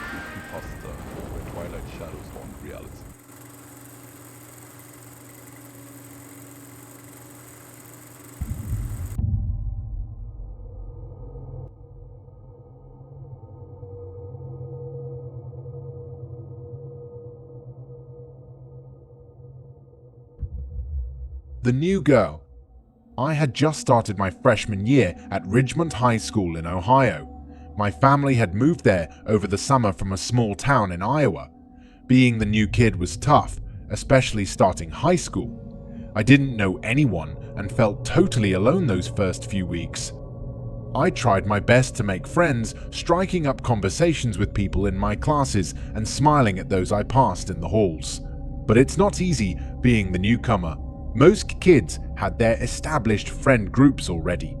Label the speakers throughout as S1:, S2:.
S1: Creepypasta, where Twilight shadows haunt reality.
S2: The new girl. I had just started my freshman year at Ridgemont High School in Ohio. My family had moved there over the summer from a small town in Iowa. Being the new kid was tough, especially starting high school. I didn't know anyone and felt totally alone those first few weeks. I tried my best to make friends, striking up conversations with people in my classes and smiling at those I passed in the halls. But it's not easy being the newcomer. Most kids had their established friend groups already.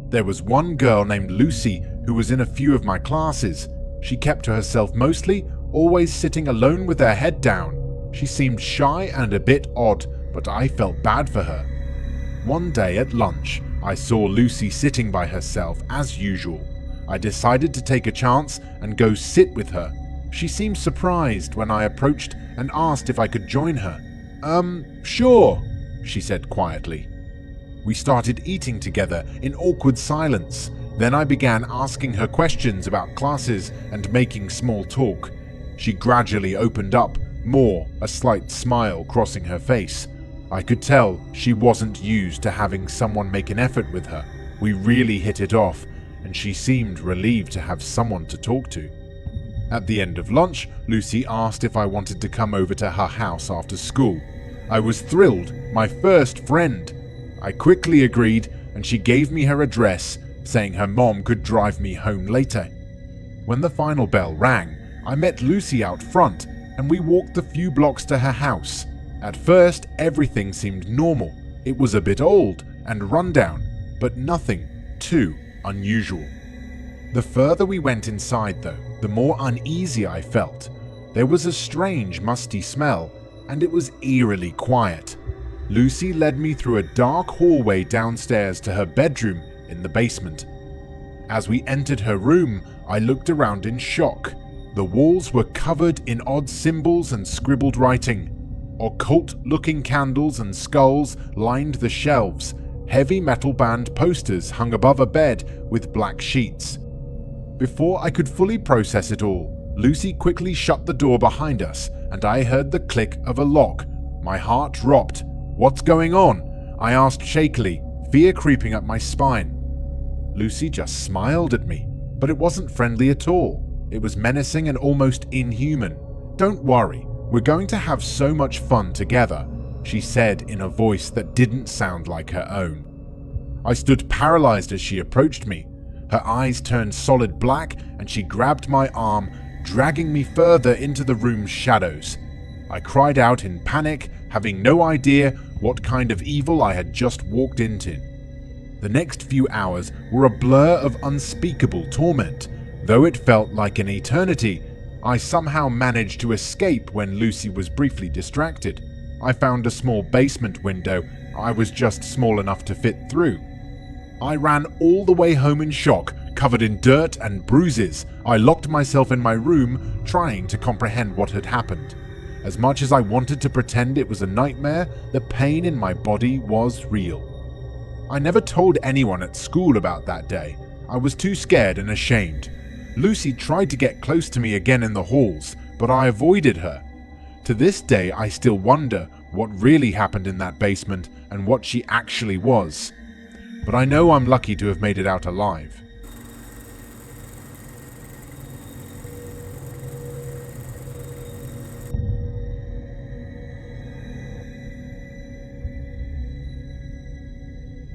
S2: There was one girl named Lucy who was in a few of my classes. She kept to herself mostly, always sitting alone with her head down. She seemed shy and a bit odd, but I felt bad for her. One day at lunch, I saw Lucy sitting by herself as usual. I decided to take a chance and go sit with her. She seemed surprised when I approached and asked if I could join her. Sure, she said quietly. We started eating together in awkward silence. Then I began asking her questions about classes and making small talk. She gradually opened up more, a slight smile crossing her face. I could tell she wasn't used to having someone make an effort with her. We really hit it off, and she seemed relieved to have someone to talk to. At the end of lunch, Lucy asked if I wanted to come over to her house after school. I was thrilled, my first friend. I quickly agreed, and she gave me her address, saying her mom could drive me home later. When the final bell rang, I met Lucy out front, and we walked the few blocks to her house. At first, everything seemed normal. It was a bit old and rundown, but nothing too unusual. The further we went inside, though, the more uneasy I felt. There was a strange, musty smell, and it was eerily quiet. Lucy led me through a dark hallway downstairs to her bedroom in the basement. As we entered her room, I looked around in shock. The walls were covered in odd symbols and scribbled writing. Occult-looking candles and skulls lined the shelves. Heavy metal band posters hung above a bed with black sheets. Before I could fully process it all, Lucy quickly shut the door behind us, and I heard the click of a lock. My heart dropped. "What's going on?" I asked shakily, fear creeping up my spine. Lucy just smiled at me, but it wasn't friendly at all. It was menacing and almost inhuman. "Don't worry, we're going to have so much fun together," she said in a voice that didn't sound like her own. I stood paralyzed as she approached me. Her eyes turned solid black, and she grabbed my arm, dragging me further into the room's shadows. I cried out in panic, having no idea what kind of evil I had just walked into. The next few hours were a blur of unspeakable torment. Though it felt like an eternity, I somehow managed to escape when Lucy was briefly distracted. I found a small basement window I was just small enough to fit through. I ran all the way home in shock, covered in dirt and bruises. I locked myself in my room, trying to comprehend what had happened. As much as I wanted to pretend it was a nightmare, the pain in my body was real. I never told anyone at school about that day. I was too scared and ashamed. Lucy tried to get close to me again in the halls, but I avoided her. To this day, I still wonder what really happened in that basement and what she actually was. But I know I'm lucky to have made it out alive.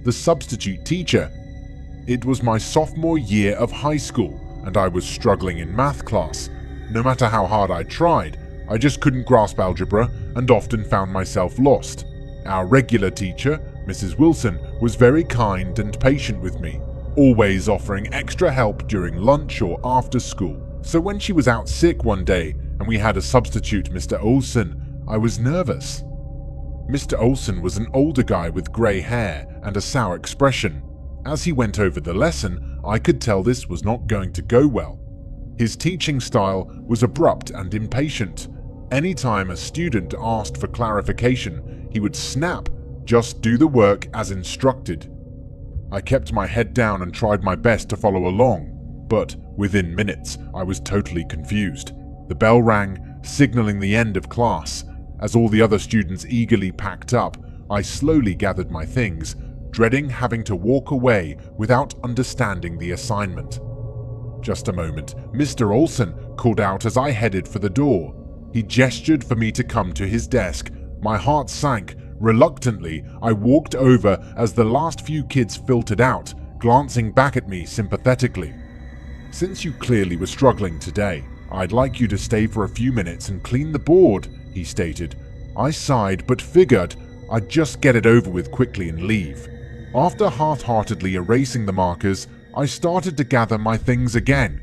S2: The substitute teacher. It was my sophomore year of high school, and I was struggling in math class. No matter how hard I tried, I just couldn't grasp algebra and often found myself lost. Our regular teacher, Mrs. Wilson, was very kind and patient with me, always offering extra help during lunch or after school. So when she was out sick one day and we had a substitute, Mr. Olson, I was nervous. Mr. Olson was an older guy with grey hair and a sour expression. As he went over the lesson, I could tell this was not going to go well. His teaching style was abrupt and impatient. Anytime a student asked for clarification, he would snap, "Just do the work as instructed." I kept my head down and tried my best to follow along, but within minutes I was totally confused. The bell rang, signaling the end of class. As all the other students eagerly packed up, I slowly gathered my things, dreading having to walk away without understanding the assignment. Just a moment, Mr. Olson called out as I headed for the door. He gestured for me to come to his desk. My heart sank. Reluctantly, I walked over as the last few kids filtered out, glancing back at me sympathetically. "Since you clearly were struggling today, I'd like you to stay for a few minutes and clean the board," he stated. I sighed but figured I'd just get it over with quickly and leave. After half-heartedly erasing the markers, I started to gather my things again.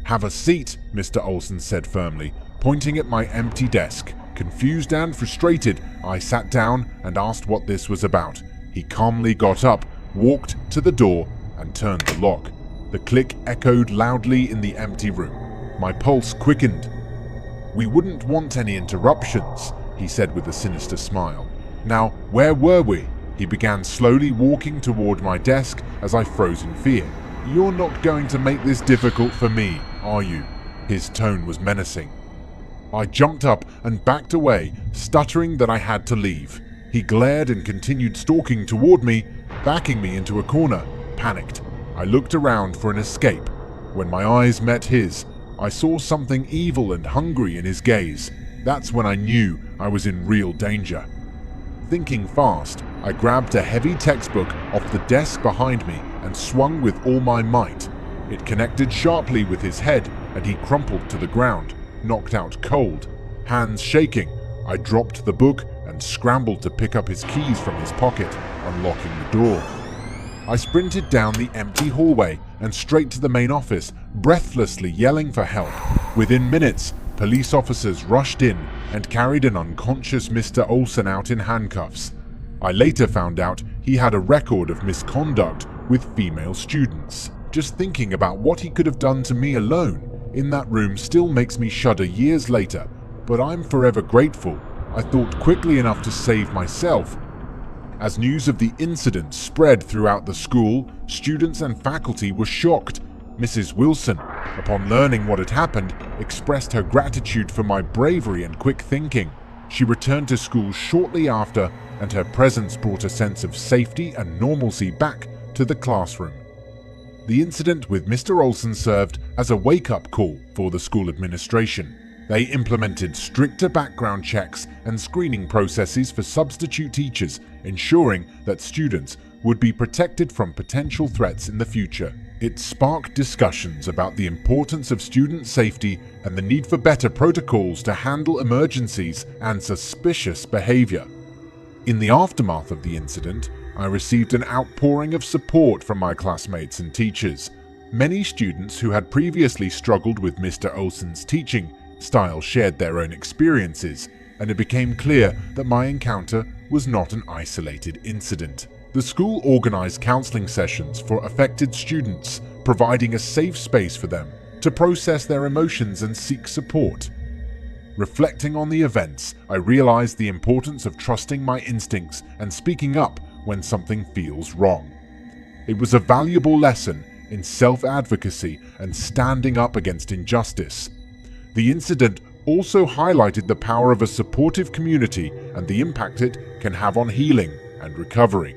S2: "Have a seat," Mr. Olson said firmly, pointing at my empty desk. Confused and frustrated, I sat down and asked what this was about. He calmly got up, walked to the door, and turned the lock. The click echoed loudly in the empty room. My pulse quickened. "We wouldn't want any interruptions," he said with a sinister smile. "Now, where were we?" He began slowly walking toward my desk as I froze in fear. "You're not going to make this difficult for me, are you?" His tone was menacing. I jumped up and backed away, stuttering that I had to leave. He glared and continued stalking toward me, backing me into a corner. Panicked, I looked around for an escape. When my eyes met his, I saw something evil and hungry in his gaze. That's when I knew I was in real danger. Thinking fast, I grabbed a heavy textbook off the desk behind me and swung with all my might. It connected sharply with his head and he crumpled to the ground, knocked out cold. Hands shaking, I dropped the book and scrambled to pick up his keys from his pocket, unlocking the door. I sprinted down the empty hallway and straight to the main office, breathlessly yelling for help. Within minutes, police officers rushed in and carried an unconscious Mr. Olson out in handcuffs. I later found out he had a record of misconduct with female students. Just thinking about what he could have done to me alone in that room still makes me shudder years later, but I'm forever grateful I thought quickly enough to save myself. As news of the incident spread throughout the school, students and faculty were shocked. Mrs. Wilson, upon learning what had happened, expressed her gratitude for my bravery and quick thinking. She returned to school shortly after, and her presence brought a sense of safety and normalcy back to the classroom. The incident with Mr. Olson served as a wake-up call for the school administration. They implemented stricter background checks and screening processes for substitute teachers, ensuring that students would be protected from potential threats in the future. It sparked discussions about the importance of student safety and the need for better protocols to handle emergencies and suspicious behavior. In the aftermath of the incident, I received an outpouring of support from my classmates and teachers. Many students who had previously struggled with Mr. Olson's teaching style shared their own experiences, and it became clear that my encounter was not an isolated incident. The school organized counseling sessions for affected students, providing a safe space for them to process their emotions and seek support. Reflecting on the events, I realized the importance of trusting my instincts and speaking up when something feels wrong. It was a valuable lesson in self-advocacy and standing up against injustice. The incident also highlighted the power of a supportive community and the impact it can have on healing and recovery.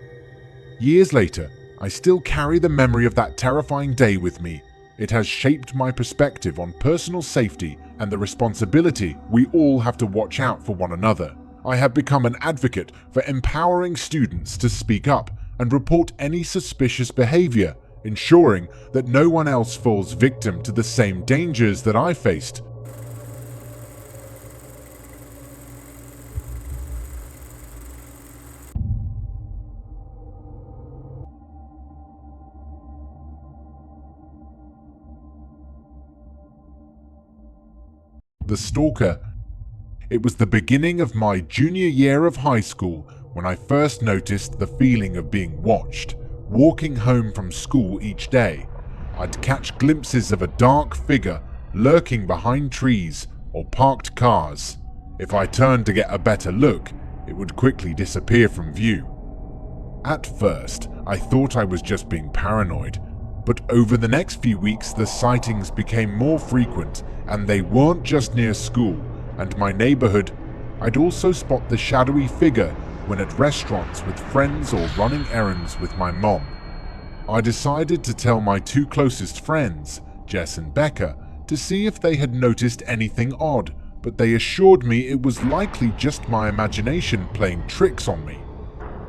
S2: Years later, I still carry the memory of that terrifying day with me. It has shaped my perspective on personal safety and the responsibility we all have to watch out for one another. I have become an advocate for empowering students to speak up and report any suspicious behavior, ensuring that no one else falls victim to the same dangers that I faced. The stalker. It was the beginning of my junior year of high school when I first noticed the feeling of being watched. Walking home from school each day, I'd catch glimpses of a dark figure lurking behind trees or parked cars. If I turned to get a better look, it would quickly disappear from view. At first, I thought I was just being paranoid, but over the next few weeks the sightings became more frequent, and they weren't just near school and my neighborhood. I'd also spot the shadowy figure when at restaurants with friends or running errands with my mom. I decided to tell my two closest friends, Jess and Becca, to see if they had noticed anything odd, but they assured me it was likely just my imagination playing tricks on me.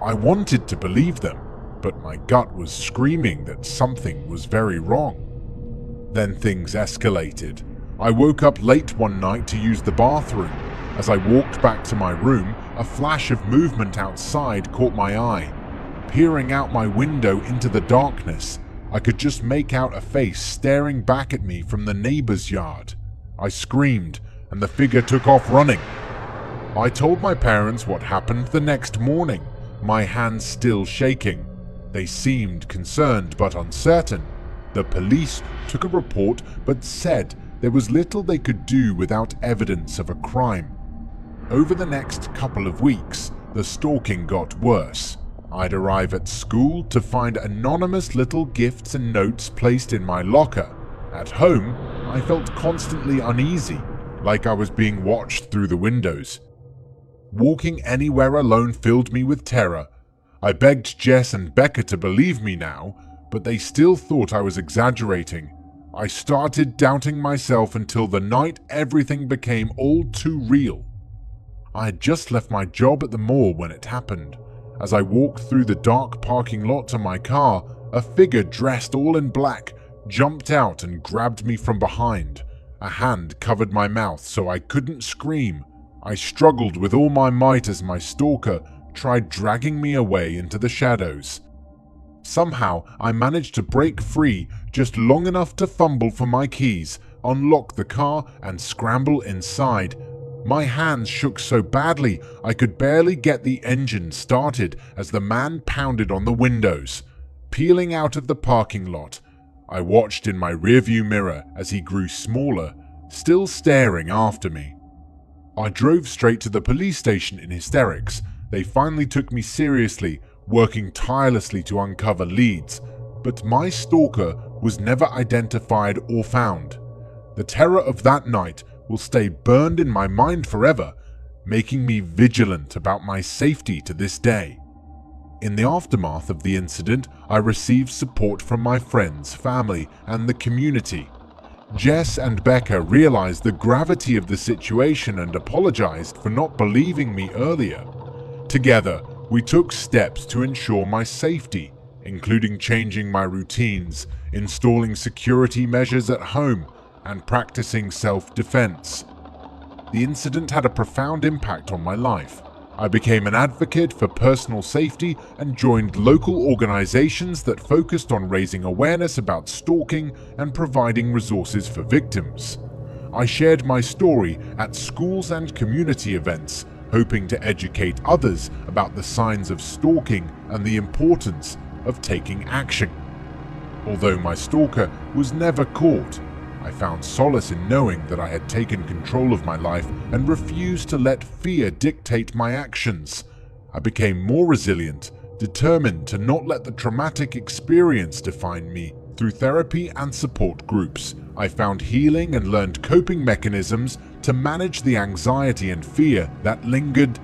S2: I wanted to believe them, but my gut was screaming that something was very wrong. Then things escalated. I woke up late one night to use the bathroom. As I walked back to my room, a flash of movement outside caught my eye. Peering out my window into the darkness, I could just make out a face staring back at me from the neighbor's yard. I screamed, and the figure took off running. I told my parents what happened the next morning, my hands still shaking. They seemed concerned but uncertain. The police took a report but said there was little they could do without evidence of a crime. Over the next couple of weeks, the stalking got worse. I'd arrive at school to find anonymous little gifts and notes placed in my locker. At home, I felt constantly uneasy, like I was being watched through the windows. Walking anywhere alone filled me with terror. I begged Jess and Becca to believe me now, but they still thought I was exaggerating. I started doubting myself until the night everything became all too real. I had just left my job at the mall when it happened. As I walked through the dark parking lot to my car, a figure dressed all in black jumped out and grabbed me from behind. A hand covered my mouth so I couldn't scream. I struggled with all my might as my stalker tried dragging me away into the shadows. Somehow, I managed to break free just long enough to fumble for my keys, unlock the car, and scramble inside. My hands shook so badly I could barely get the engine started as the man pounded on the windows. Peeling out of the parking lot, I watched in my rearview mirror as he grew smaller, still staring after me. I drove straight to the police station in hysterics. They finally took me seriously, working tirelessly to uncover leads, but my stalker was never identified or found. The terror of that night will stay burned in my mind forever, making me vigilant about my safety to this day. In the aftermath of the incident, I received support from my friends, family, and the community. Jess and Becca realized the gravity of the situation and apologized for not believing me earlier. Together, we took steps to ensure my safety, including changing my routines, installing security measures at home, and practicing self-defense. The incident had a profound impact on my life. I became an advocate for personal safety and joined local organizations that focused on raising awareness about stalking and providing resources for victims. I shared my story at schools and community events, hoping to educate others about the signs of stalking and the importance of taking action. Although my stalker was never caught, I found solace in knowing that I had taken control of my life and refused to let fear dictate my actions. I became more resilient, determined to not let the traumatic experience define me. Through therapy and support groups, I found healing and learned coping mechanisms to manage the anxiety and fear that lingered.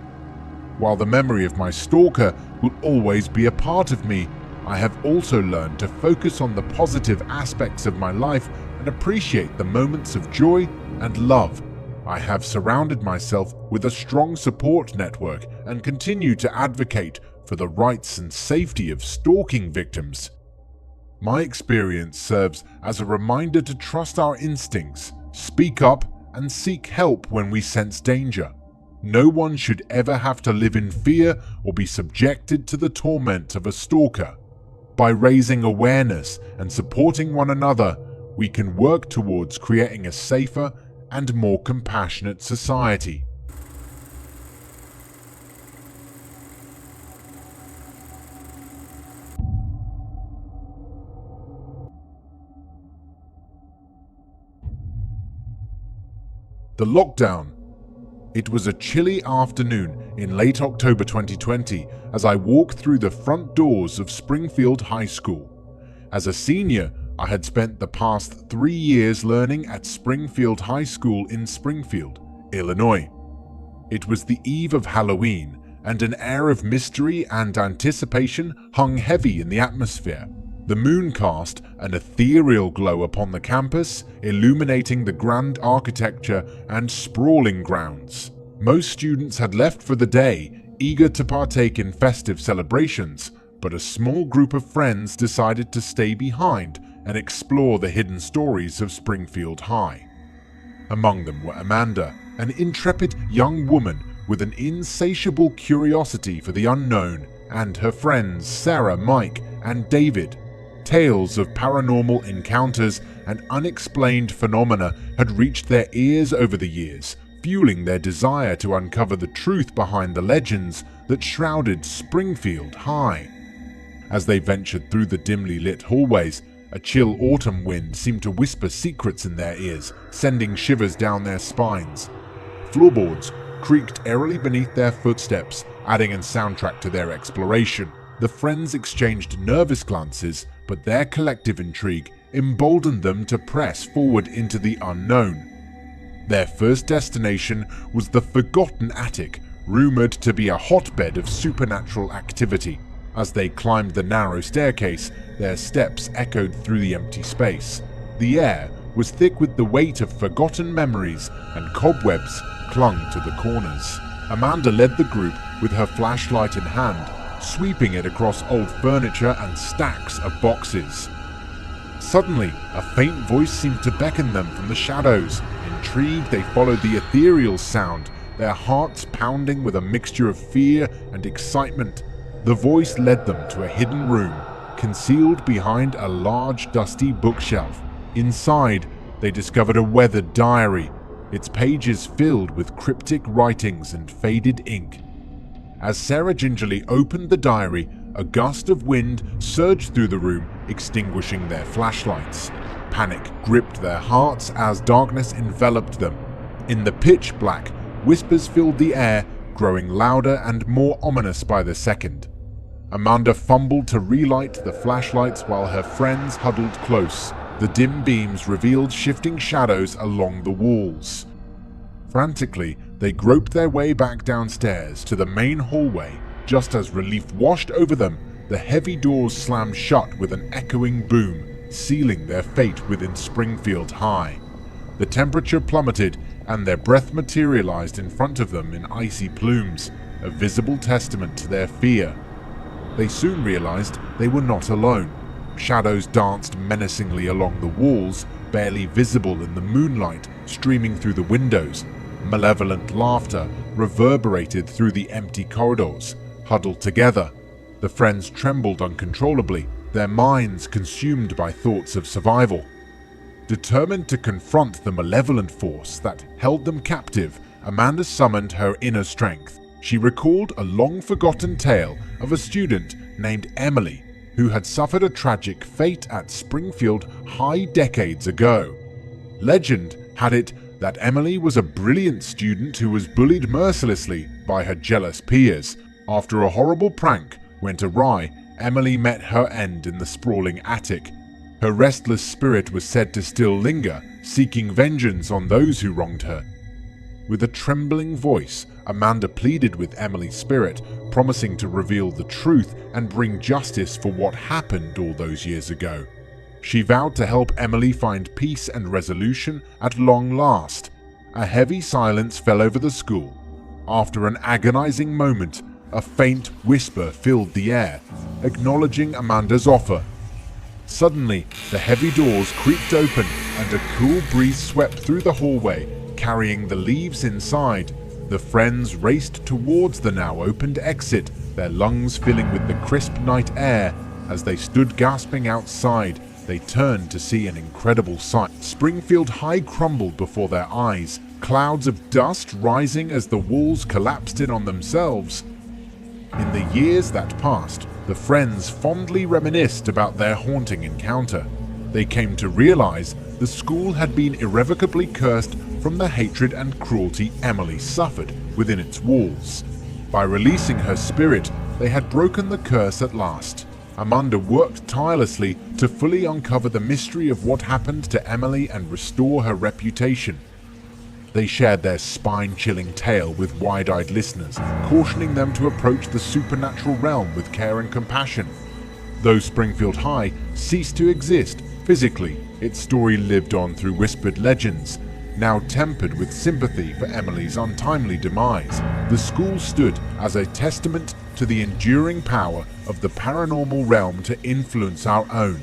S2: While the memory of my stalker will always be a part of me, I have also learned to focus on the positive aspects of my life and appreciate the moments of joy and love. I have surrounded myself with a strong support network and continue to advocate for the rights and safety of stalking victims. My experience serves as a reminder to trust our instincts, speak up, and seek help when we sense danger. No one should ever have to live in fear or be subjected to the torment of a stalker. By raising awareness and supporting one another, we can work towards creating a safer and more compassionate society. The lockdown. It was a chilly afternoon in late October 2020 as I walked through the front doors of Springfield High School. As a senior, I had spent the past 3 years learning at Springfield High School in Springfield, Illinois. It was the eve of Halloween, and an air of mystery and anticipation hung heavy in the atmosphere. The moon cast an ethereal glow upon the campus, illuminating the grand architecture and sprawling grounds. Most students had left for the day, eager to partake in festive celebrations, but a small group of friends decided to stay behind and explore the hidden stories of Springfield High. Among them were Amanda, an intrepid young woman with an insatiable curiosity for the unknown, and her friends Sarah, Mike, and David. Tales of paranormal encounters and unexplained phenomena had reached their ears over the years, fueling their desire to uncover the truth behind the legends that shrouded Springfield High. As they ventured through the dimly lit hallways, a chill autumn wind seemed to whisper secrets in their ears, sending shivers down their spines. Floorboards creaked eerily beneath their footsteps, adding a soundtrack to their exploration. The friends exchanged nervous glances, but their collective intrigue emboldened them to press forward into the unknown. Their first destination was the forgotten attic, rumored to be a hotbed of supernatural activity. As they climbed the narrow staircase, their steps echoed through the empty space. The air was thick with the weight of forgotten memories, and cobwebs clung to the corners. Amanda led the group with her flashlight in hand, sweeping it across old furniture and stacks of boxes. Suddenly, a faint voice seemed to beckon them from the shadows. Intrigued, they followed the ethereal sound, their hearts pounding with a mixture of fear and excitement. The voice led them to a hidden room, concealed behind a large, dusty bookshelf. Inside, they discovered a weathered diary, its pages filled with cryptic writings and faded ink. As Sarah gingerly opened the diary, a gust of wind surged through the room, extinguishing their flashlights. Panic gripped their hearts as darkness enveloped them. In the pitch black, whispers filled the air, growing louder and more ominous by the second. Amanda fumbled to relight the flashlights while her friends huddled close. The dim beams revealed shifting shadows along the walls. Frantically, they groped their way back downstairs to the main hallway. Just as relief washed over them, the heavy doors slammed shut with an echoing boom, sealing their fate within Springfield High. The temperature plummeted, and their breath materialized in front of them in icy plumes, a visible testament to their fear. They soon realized they were not alone. Shadows danced menacingly along the walls, barely visible in the moonlight streaming through the windows. Malevolent laughter reverberated through the empty corridors. Huddled together, the friends trembled uncontrollably, their minds consumed by thoughts of survival. Determined to confront the malevolent force that held them captive, Amanda summoned her inner strength. She recalled a long-forgotten tale of a student named Emily who had suffered a tragic fate at Springfield High decades ago. Legend had it that Emily was a brilliant student who was bullied mercilessly by her jealous peers. After a horrible prank went awry, Emily met her end in the sprawling attic. Her restless spirit was said to still linger, seeking vengeance on those who wronged her. With a trembling voice, Amanda pleaded with Emily's spirit, promising to reveal the truth and bring justice for what happened all those years ago. She vowed to help Emily find peace and resolution at long last. A heavy silence fell over the school. After an agonizing moment, a faint whisper filled the air, acknowledging Amanda's offer. Suddenly, the heavy doors creaked open and a cool breeze swept through the hallway, carrying the leaves inside. The friends raced towards the now opened exit, their lungs filling with the crisp night air. As they stood gasping outside, they turned to see an incredible sight. Springfield High crumbled before their eyes, clouds of dust rising as the walls collapsed in on themselves. In the years that passed, the friends fondly reminisced about their haunting encounter. They came to realize the school had been irrevocably cursed from the hatred and cruelty Emily suffered within its walls. By releasing her spirit, they had broken the curse at last. Amanda worked tirelessly to fully uncover the mystery of what happened to Emily and restore her reputation. They shared their spine-chilling tale with wide-eyed listeners, cautioning them to approach the supernatural realm with care and compassion. Though Springfield High ceased to exist physically, its story lived on through whispered legends, now tempered with sympathy for Emily's untimely demise. The school stood as a testament to the enduring power of the paranormal realm to influence our own